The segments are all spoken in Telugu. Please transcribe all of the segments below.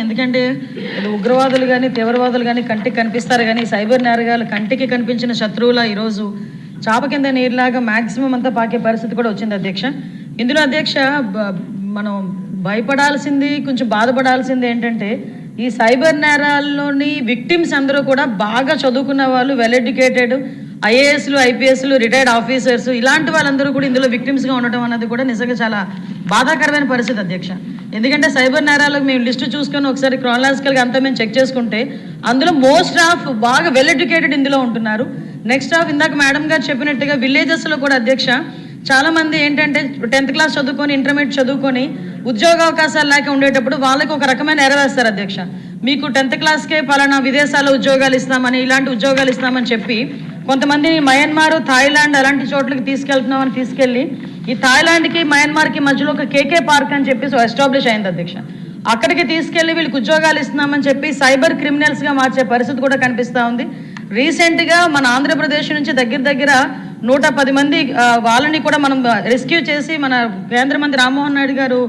ఎందుకంటే ఉగ్రవాదులు కానీ తీవ్రవాదులు కానీ కంటికి కనిపిస్తారు కానీ సైబర్ నేరగాలు కంటికి కనిపించిన శత్రువుల ఈరోజు చాప కింద నీరులాగా మ్యాక్సిమం అంతా పాకే పరిస్థితి కూడా వచ్చింది అధ్యక్ష. ఇందులో అధ్యక్ష మనం భయపడాల్సింది కొంచెం బాధపడాల్సింది ఏంటంటే ఈ సైబర్ నేరాల్లోని విక్టిమ్స్ అందరూ కూడా బాగా చదువుకున్న వాళ్ళు, వెల్ ఎడ్యుకేటెడ్, ఐఏఎస్లు, ఐపీఎస్లు, రిటైర్డ్ ఆఫీసర్స్, ఇలాంటి వాళ్ళందరూ కూడా ఇందులో విక్టిమ్స్గా ఉండటం అన్నది కూడా నిజంగా చాలా బాధాకరమైన పరిస్థితి అధ్యక్ష. ఎందుకంటే సైబర్ నేరాలకు మేము లిస్టు చూసుకొని ఒకసారి క్రానలాజికల్గా అంతా మేము చెక్ చేసుకుంటే అందులో మోస్ట్ ఆఫ్ బాగా వెల్ ఎడ్యుకేటెడ్ ఇందులో ఉంటున్నారు. నెక్స్ట్ ఆఫ్ ఇందాక మేడం గారు చెప్పినట్టుగా విలేజెస్లో కూడా అధ్యక్ష చాలామంది ఏంటంటే 10th క్లాస్ చదువుకొని, ఇంటర్మీడియట్ చదువుకొని ఉద్యోగ అవకాశాలు లేక ఉండేటప్పుడు వాళ్ళకి ఒక రకమైన ఎరవేస్తారు అధ్యక్ష. మీకు 10th క్లాస్కే పలానా విదేశాల్లో ఉద్యోగాలు ఇస్తామని, ఇలాంటి ఉద్యోగాలు ఇస్తామని చెప్పి కొంతమంది మయన్మార్, థాయిలాండ్ అలాంటి చోట్లకి తీసుకెళ్తున్నామని తీసుకెళ్ళి ఈ థాయిలాండ్కి మయన్మార్కి మధ్యలో ఒక కేకే పార్క్ అని చెప్పి ఎస్టాబ్లిష్ అయింది అధ్యక్ష. అక్కడికి తీసుకెళ్లి వీళ్ళకి ఉద్యోగాలు ఇస్తున్నామని చెప్పి సైబర్ క్రిమినల్స్గా మార్చే పరిస్థితి కూడా కనిపిస్తూ ఉంది. రీసెంట్గా మన ఆంధ్రప్రదేశ్ నుంచి దగ్గర 110 మంది వాళ్ళని కూడా మనం రెస్క్యూ చేసి మన కేంద్ర మంత్రి రామ్మోహన్ నాయుడు గారు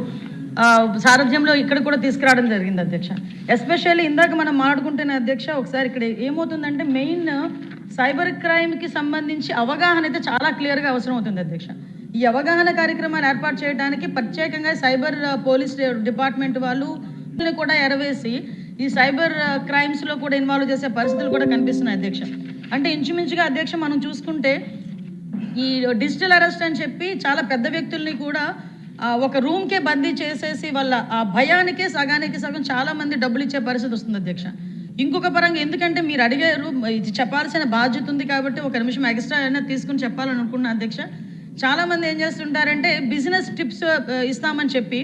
సారథ్యంలో ఇక్కడ కూడా తీసుకురావడం జరిగింది అధ్యక్ష. ఎస్పెషల్లీ ఇందాక మనం మాట్లాడుకుంటున్న అధ్యక్ష ఒకసారి ఇక్కడ ఏమవుతుందంటే మెయిన్ సైబర్ క్రైమ్కి సంబంధించి అవగాహన అయితే చాలా క్లియర్గా అవసరం అవుతుంది అధ్యక్ష. ఈ అవగాహన కార్యక్రమాలు ఏర్పాటు చేయడానికి ప్రత్యేకంగా సైబర్ పోలీస్ డిపార్ట్మెంట్ వాళ్ళు కూడా ఎరవేసి ఈ సైబర్ క్రైమ్స్లో కూడా ఇన్వాల్వ్ చేసే పరిస్థితులు కూడా కనిపిస్తున్నాయి అధ్యక్ష. అంటే ఇంచుమించుగా అధ్యక్ష మనం చూసుకుంటే ఈ డిజిటల్ అరెస్ట్ అని చెప్పి చాలా పెద్ద వ్యక్తుల్ని కూడా ఒక రూమ్కే బందీ చేసేసి వాళ్ళ ఆ భయానికే సగానికి సగం చాలామంది డబ్బులు ఇచ్చే పరిస్థితి వస్తుంది అధ్యక్ష. ఇంకొక పరంగా ఎందుకంటే మీరు అడిగారు, ఇది చెప్పాల్సిన బాధ్యత ఉంది కాబట్టి ఒక నిమిషం ఎక్స్ట్రా అయినా తీసుకుని చెప్పాలని అనుకున్నా అధ్యక్ష. చాలామంది ఏం చేస్తుంటారంటే బిజినెస్ టిప్స్ ఇస్తామని చెప్పి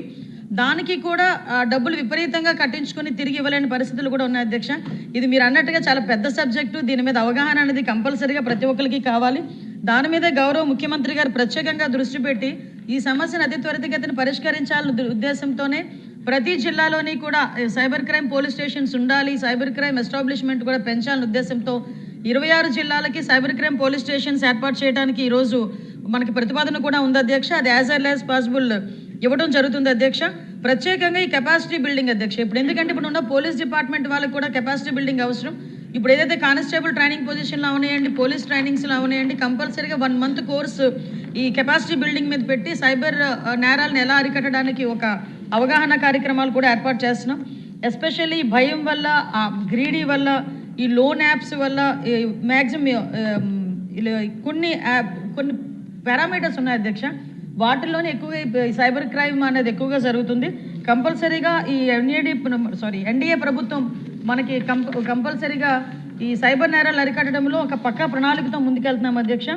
దానికి కూడా డబ్బులు విపరీతంగా కట్టించుకొని తిరిగి ఇవ్వలేని పరిస్థితులు కూడా ఉన్నాయి అధ్యక్ష. ఇది మీరు అన్నట్టుగా చాలా పెద్ద సబ్జెక్టు, దీని మీద అవగాహన అనేది కంపల్సరీగా ప్రతి ఒక్కరికి కావాలి. దాని మీద గౌరవ ముఖ్యమంత్రి గారు ప్రత్యేకంగా దృష్టి పెట్టి ఈ సమస్యను అతి త్వరితగతిన పరిష్కరించాలనే ఉద్దేశంతోనే ప్రతి జిల్లాలోని కూడా సైబర్ క్రైమ్ పోలీస్ స్టేషన్స్ ఉండాలి, సైబర్ క్రైమ్ ఎస్టాబ్లిష్మెంట్ కూడా పెంచాలనే ఉద్దేశంతో 26 జిల్లాలకి సైబర్ క్రైమ్ పోలీస్ స్టేషన్స్ ఏర్పాటు చేయడానికి ఈరోజు మనకి ప్రతిపాదన కూడా ఉంది అధ్యక్ష. అది యాజ్ ఎర్లీ యాజ్ పాసిబుల్ ఇవ్వడం జరుగుతుంది అధ్యక్ష. ప్రత్యేకంగా ఈ కెపాసిటీ బిల్డింగ్ అధ్యక్ష, ఇప్పుడు ఎందుకంటే ఇప్పుడు ఉన్న పోలీస్ డిపార్ట్మెంట్ వాళ్ళకి కూడా కెపాసిటీ బిల్డింగ్ అవసరం. ఇప్పుడు ఏదైతే కానిస్టేబుల్ ట్రైనింగ్ పొజిషన్లో అవనాయండి, పోలీస్ ట్రైనింగ్స్లో అవనాయండి, కంపల్సరీగా 1 month కోర్సు ఈ కెపాసిటీ బిల్డింగ్ మీద పెట్టి సైబర్ నేరాలను ఎలా అరికట్టడానికి ఒక అవగాహన కార్యక్రమాలు కూడా ఏర్పాటు చేస్తున్నాం. ఎస్పెషల్లీ భయం వల్ల, గ్రీడీ వల్ల, ఈ లోన్ యాప్స్ వల్ల మ్యాక్సిమం కొన్ని పారామీటర్స్ ఉన్నాయి అధ్యక్ష, వాటిల్లోనే ఎక్కువగా సైబర్ క్రైమ్ అనేది ఎక్కువగా జరుగుతుంది. కంపల్సరీగా ఈ ఎన్డీఏ ప్రభుత్వం మనకి కంపల్సరీగా ఈ సైబర్ నేరాలు అరికట్టడంలో ఒక పక్కా ప్రణాళికతో ముందుకెళ్తున్నాం అధ్యక్ష.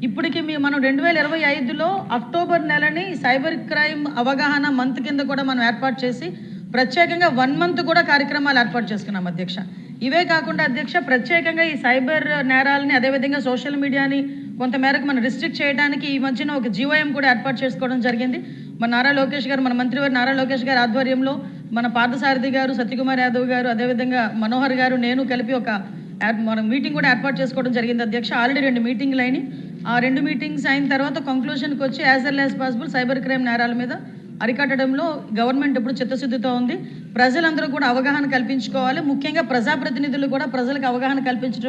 ఇప్పటికి మనం 2025లో అక్టోబర్ నెలని సైబర్ క్రైమ్ అవగాహన మంత్ కింద కూడా మనం ఏర్పాటు చేసి ప్రత్యేకంగా 1 month కూడా కార్యక్రమాలు ఏర్పాటు చేసుకున్నాం అధ్యక్ష. ఇవే కాకుండా అధ్యక్ష ప్రత్యేకంగా ఈ సైబర్ నేరాలని అదేవిధంగా సోషల్ మీడియాని కొంతమేరకు మనం రిస్ట్రిక్ట్ చేయడానికి ఈ మధ్యన ఒక జీవోఎం కూడా ఏర్పాటు చేసుకోవడం జరిగింది. మన నారా లోకేష్ గారు, మన మంత్రివారి నారా లోకేష్ గారి ఆధ్వర్యంలో మన పార్థసారథి గారు, సత్యకుమార్ యాదవ్ గారు, అదేవిధంగా మనోహర్ గారు, నేను కలిపి ఒక మనం మీటింగ్ కూడా ఏర్పాటు చేసుకోవడం జరిగింది అధ్యక్ష. ఆల్రెడీ 2 మీటింగ్లు అయినాయి. ఆ 2 మీటింగ్స్ అయిన తర్వాత కంక్లూషన్కి వచ్చి as early as possible cyber crime నేరాల మీద అరికట్టడంలో గవర్నమెంట్ ఇప్పుడు చిత్తశుద్ధితో ఉంది. ప్రజలందరూ కూడా అవగాహన కల్పించుకోవాలి. ముఖ్యంగా ప్రజాప్రతినిధులు కూడా ప్రజలకు అవగాహన కల్పించడం